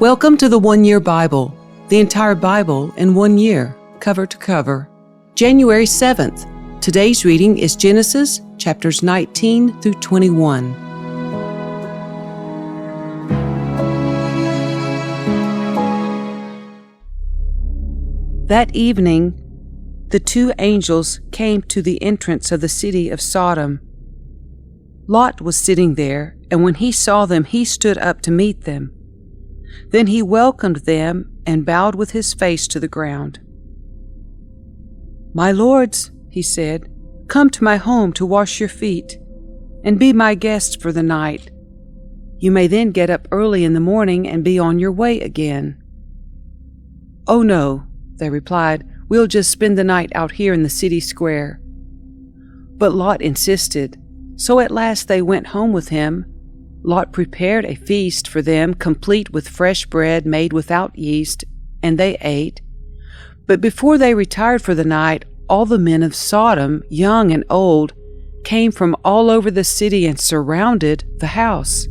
Welcome to the 1 Year Bible, the entire Bible in 1 year, cover to cover. January 7th. Today's reading is Genesis chapters 19 through 21. That evening, the two angels came to the entrance of the city of Sodom. Lot was sitting there, and when he saw them, he stood up to meet them. Then he welcomed them and bowed with his face to the ground. "My lords," he said, "come to my home to wash your feet, and be my guests for the night. You may then get up early in the morning and be on your way again." "Oh no," they replied, "we'll just spend the night out here in the city square." But Lot insisted, so at last they went home with him. Lot prepared a feast for them, complete with fresh bread made without yeast, and they ate. But before they retired for the night, all the men of Sodom, young and old, came from all over the city and surrounded the house.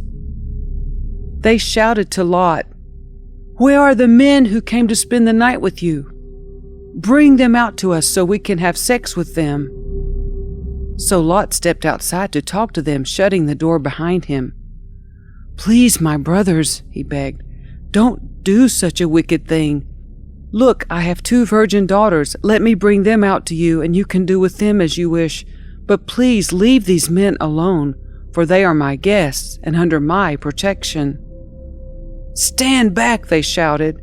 They shouted to Lot, "Where are the men who came to spend the night with you? Bring them out to us so we can have sex with them." So Lot stepped outside to talk to them, shutting the door behind him. "Please, my brothers," he begged, "don't do such a wicked thing. Look, I have 2 virgin daughters. Let me bring them out to you, and you can do with them as you wish. But please leave these men alone, for they are my guests and under my protection." "Stand back," they shouted.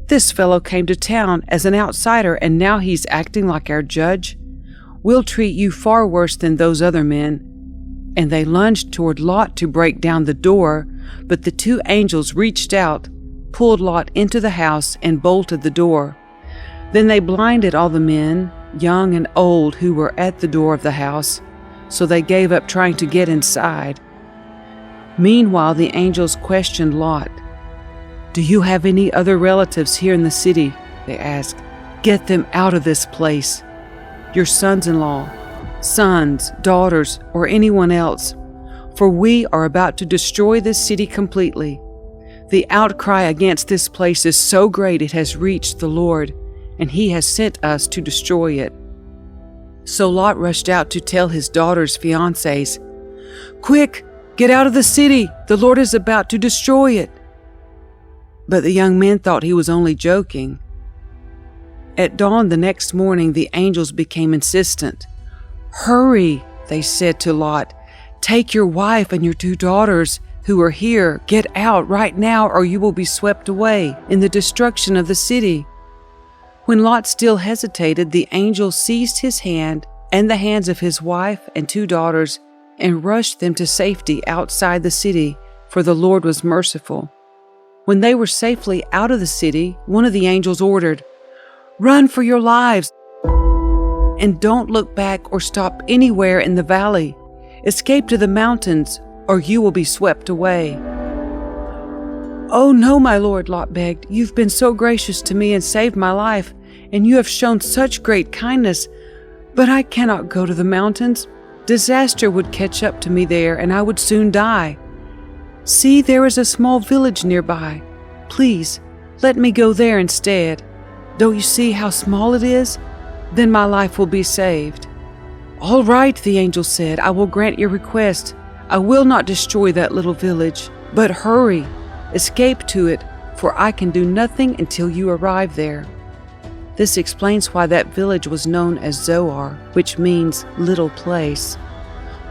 "This fellow came to town as an outsider, and now he's acting like our judge. We'll treat you far worse than those other men." And they lunged toward Lot to break down the door, but the 2 angels reached out, pulled Lot into the house, and bolted the door. Then they blinded all the men, young and old, who were at the door of the house, so they gave up trying to get inside. Meanwhile, the angels questioned Lot. "Do you have any other relatives here in the city?" they asked. "Get them out of this place. Your sons-in-law, sons, daughters, or anyone else, for we are about to destroy this city completely. The outcry against this place is so great it has reached the Lord, and he has sent us to destroy it." So Lot rushed out to tell his daughters' fiancés, "Quick, get out of the city! The Lord is about to destroy it." But the young men thought he was only joking. At dawn the next morning, the angels became insistent. "Hurry," they said to Lot. "Take your wife and your 2 daughters who are here. Get out right now, or you will be swept away in the destruction of the city." When Lot still hesitated, the angel seized his hand and the hands of his wife and 2 daughters and rushed them to safety outside the city, for the Lord was merciful. When they were safely out of the city, one of the angels ordered, "Run for your lives, and don't look back or stop anywhere in the valley. Escape to the mountains, or you will be swept away." "Oh no, my lord," Lot begged. "You've been so gracious to me and saved my life, and you have shown such great kindness. But I cannot go to the mountains. Disaster would catch up to me there, and I would soon die. See, there is a small village nearby. Please, let me go there instead. Don't you see how small it is? Then my life will be saved." "All right," the angel said, "I will grant your request. I will not destroy that little village. But hurry, escape to it, for I can do nothing until you arrive there." This explains why that village was known as Zoar, which means little place.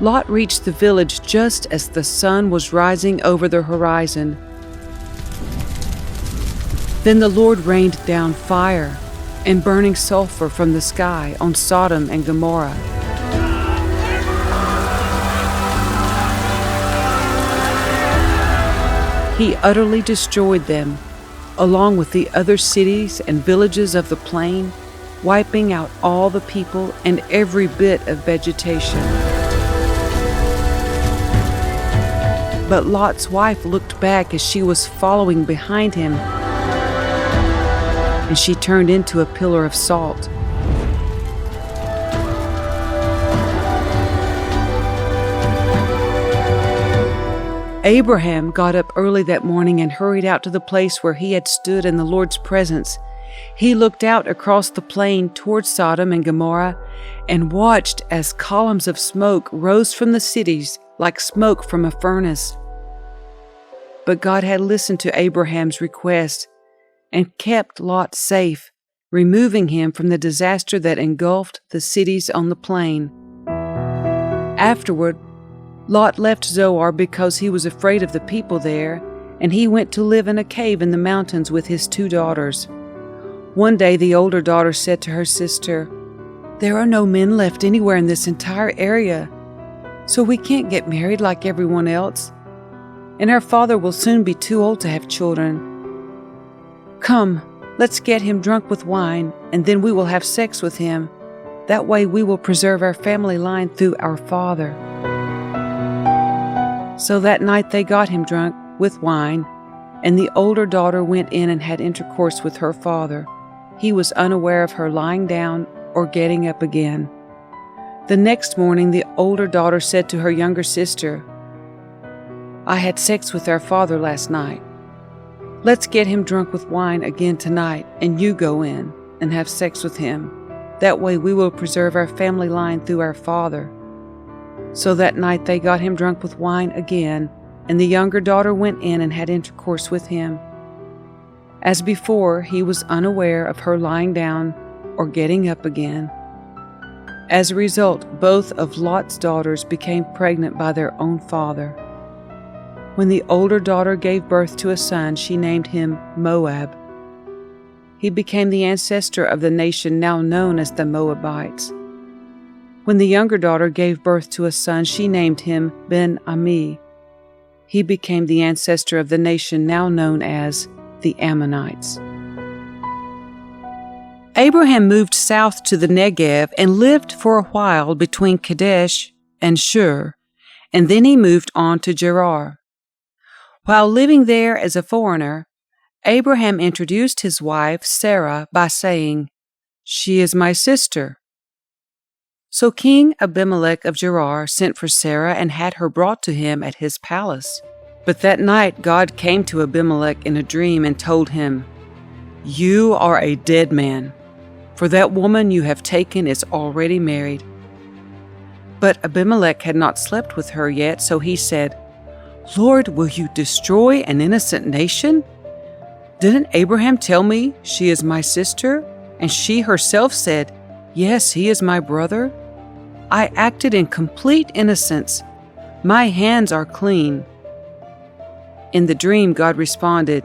Lot reached the village just as the sun was rising over the horizon. Then the Lord rained down fire and burning sulfur from the sky on Sodom and Gomorrah. He utterly destroyed them, along with the other cities and villages of the plain, wiping out all the people and every bit of vegetation. But Lot's wife looked back as she was following behind him, and she turned into a pillar of salt. Abraham got up early that morning and hurried out to the place where he had stood in the Lord's presence. He looked out across the plain towards Sodom and Gomorrah and watched as columns of smoke rose from the cities like smoke from a furnace. But God had listened to Abraham's request and kept Lot safe, removing him from the disaster that engulfed the cities on the plain. Afterward, Lot left Zoar because he was afraid of the people there, and he went to live in a cave in the mountains with his 2 daughters. One day the older daughter said to her sister, "There are no men left anywhere in this entire area, so we can't get married like everyone else, and our father will soon be too old to have children. Come, let's get him drunk with wine, and then we will have sex with him. That way we will preserve our family line through our father." So that night they got him drunk with wine, and the older daughter went in and had intercourse with her father. He was unaware of her lying down or getting up again. The next morning the older daughter said to her younger sister, "I had sex with our father last night. Let's get him drunk with wine again tonight, and you go in and have sex with him. That way we will preserve our family line through our father." So that night they got him drunk with wine again, and the younger daughter went in and had intercourse with him. As before, he was unaware of her lying down or getting up again. As a result, both of Lot's daughters became pregnant by their own father. When the older daughter gave birth to a son, she named him Moab. He became the ancestor of the nation now known as the Moabites. When the younger daughter gave birth to a son, she named him Ben-Ami. He became the ancestor of the nation now known as the Ammonites. Abraham moved south to the Negev and lived for a while between Kadesh and Shur, and then he moved on to Gerar. While living there as a foreigner, Abraham introduced his wife Sarah by saying, "She is my sister." So King Abimelech of Gerar sent for Sarah and had her brought to him at his palace. But that night God came to Abimelech in a dream and told him, "You are a dead man, for that woman you have taken is already married." But Abimelech had not slept with her yet, so he said, "Lord, will you destroy an innocent nation? Didn't Abraham tell me she is my sister? And she herself said, 'Yes, he is my brother.' I acted in complete innocence. My hands are clean." In the dream, God responded,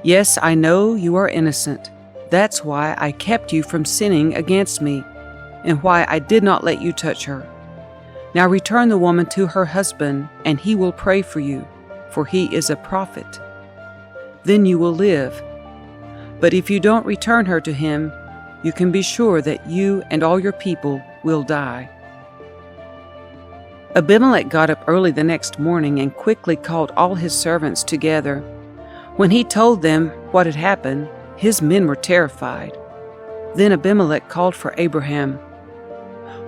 "Yes, I know you are innocent. That's why I kept you from sinning against me, and why I did not let you touch her. Now return the woman to her husband, and he will pray for you, for he is a prophet. Then you will live. But if you don't return her to him, you can be sure that you and all your people will die." Abimelech got up early the next morning and quickly called all his servants together. When he told them what had happened, his men were terrified. Then Abimelech called for Abraham.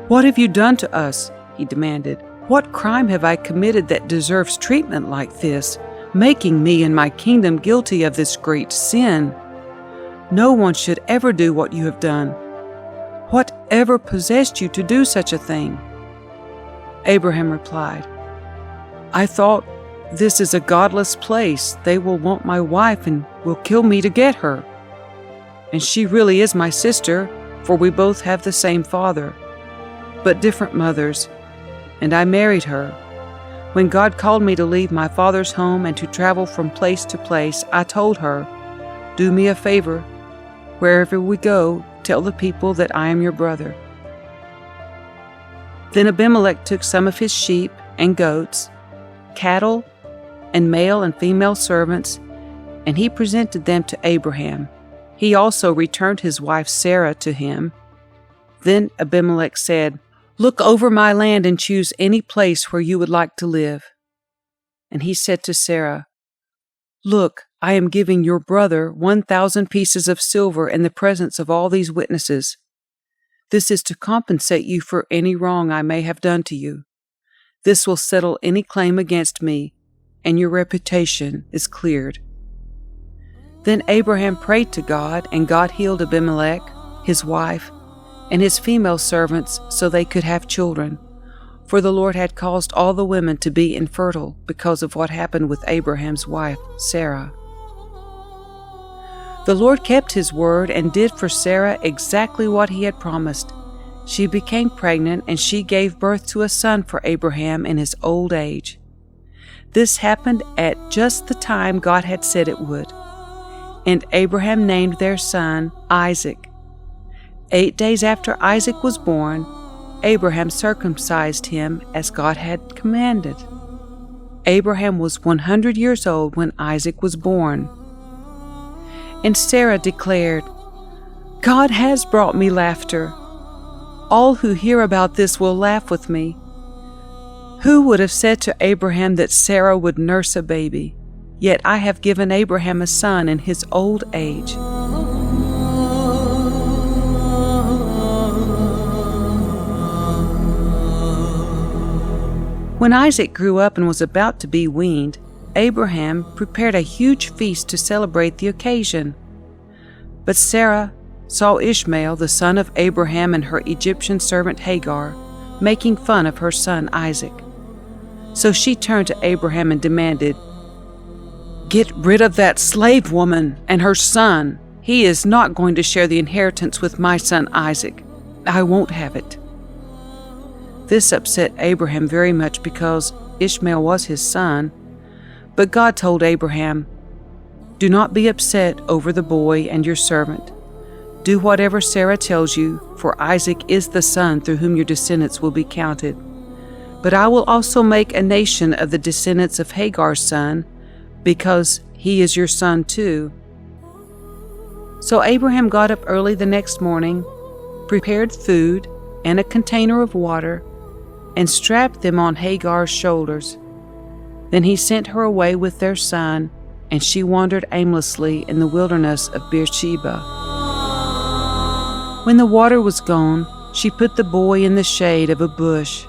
"What have you done to us?" he demanded. "What crime have I committed that deserves treatment like this, making me and my kingdom guilty of this great sin? No one should ever do what you have done. What ever possessed you to do such a thing?" Abraham replied, "I thought, this is a godless place. They will want my wife and will kill me to get her. And she really is my sister, for we both have the same father, but different mothers, and I married her. When God called me to leave my father's home and to travel from place to place, I told her, 'Do me a favor. Wherever we go, tell the people that I am your brother.'" Then Abimelech took some of his sheep and goats, cattle, and male and female servants, and he presented them to Abraham. He also returned his wife Sarah to him. Then Abimelech said, "Look over my land and choose any place where you would like to live." And he said to Sarah, "Look, I am giving your brother 1,000 pieces of silver in the presence of all these witnesses. This is to compensate you for any wrong I may have done to you. This will settle any claim against me, and your reputation is cleared." Then Abraham prayed to God, and God healed Abimelech, his wife, and his female servants so they could have children, for the Lord had caused all the women to be infertile because of what happened with Abraham's wife, Sarah. The Lord kept his word and did for Sarah exactly what he had promised. She became pregnant, and she gave birth to a son for Abraham in his old age. This happened at just the time God had said it would. And Abraham named their son Isaac. 8 days after Isaac was born, Abraham circumcised him as God had commanded. Abraham was 100 years old when Isaac was born. And Sarah declared, "God has brought me laughter. All who hear about this will laugh with me. Who would have said to Abraham that Sarah would nurse a baby? Yet I have given Abraham a son in his old age." When Isaac grew up and was about to be weaned, Abraham prepared a huge feast to celebrate the occasion. But Sarah saw Ishmael, the son of Abraham, and her Egyptian servant Hagar, making fun of her son Isaac. So she turned to Abraham and demanded, "Get rid of that slave woman and her son. He is not going to share the inheritance with my son Isaac. I won't have it." This upset Abraham very much because Ishmael was his son. But God told Abraham, "Do not be upset over the boy and your servant. Do whatever Sarah tells you, for Isaac is the son through whom your descendants will be counted. But I will also make a nation of the descendants of Hagar's son, because he is your son too." So Abraham got up early the next morning, prepared food and a container of water, and strapped them on Hagar's shoulders. Then he sent her away with their son, and she wandered aimlessly in the wilderness of Beersheba. When the water was gone, she put the boy in the shade of a bush.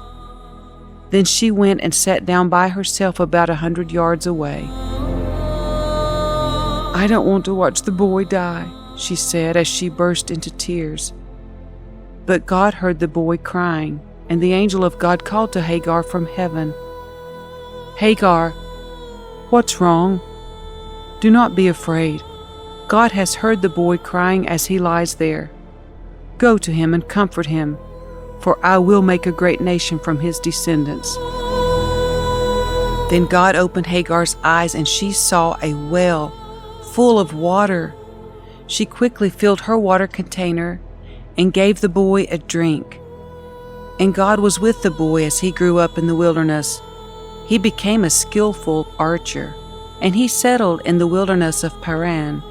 Then she went and sat down by herself about 100 yards away. "I don't want to watch the boy die," she said as she burst into tears. But God heard the boy crying, and the angel of God called to Hagar from heaven, "Hagar, what's wrong? Do not be afraid. God has heard the boy crying as he lies there. Go to him and comfort him, for I will make a great nation from his descendants." Then God opened Hagar's eyes, and she saw a well full of water. She quickly filled her water container and gave the boy a drink. And God was with the boy as he grew up in the wilderness. He became a skillful archer, and he settled in the wilderness of Paran.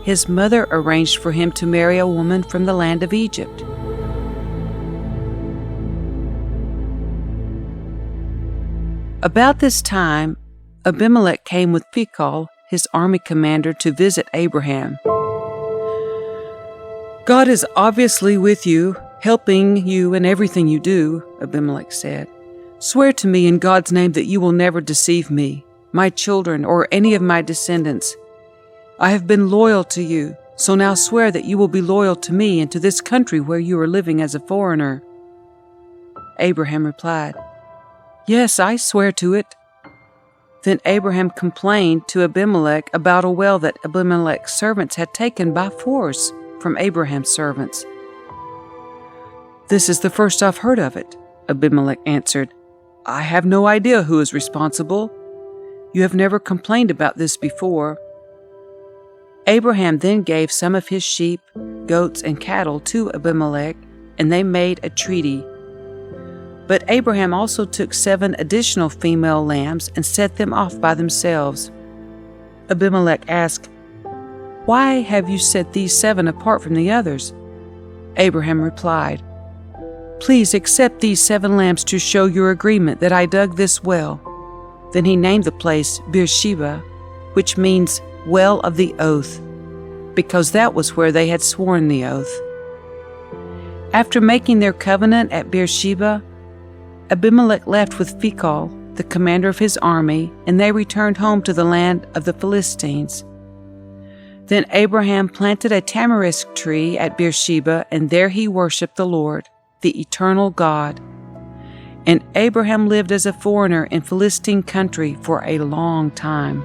His mother arranged for him to marry a woman from the land of Egypt. About this time, Abimelech came with Phicol, his army commander, to visit Abraham. "God is obviously with you, helping you in everything you do," Abimelech said. "Swear to me in God's name that you will never deceive me, my children, or any of my descendants. I have been loyal to you, so now swear that you will be loyal to me and to this country where you are living as a foreigner." Abraham replied, "Yes, I swear to it." Then Abraham complained to Abimelech about a well that Abimelech's servants had taken by force from Abraham's servants. "This is the first I've heard of it," Abimelech answered. "I have no idea who is responsible. You have never complained about this before." Abraham then gave some of his sheep, goats, and cattle to Abimelech, and they made a treaty. But Abraham also took 7 additional female lambs and set them off by themselves. Abimelech asked, "Why have you set these 7 apart from the others?" Abraham replied, "Please accept these 7 lambs to show your agreement that I dug this well." Then he named the place Beersheba, which means well of the oath, because that was where they had sworn the oath. After making their covenant at Beersheba, Abimelech left with Phicol, the commander of his army, and they returned home to the land of the Philistines. Then Abraham planted a tamarisk tree at Beersheba, and there he worshipped the Lord, the eternal God. And Abraham lived as a foreigner in Philistine country for a long time.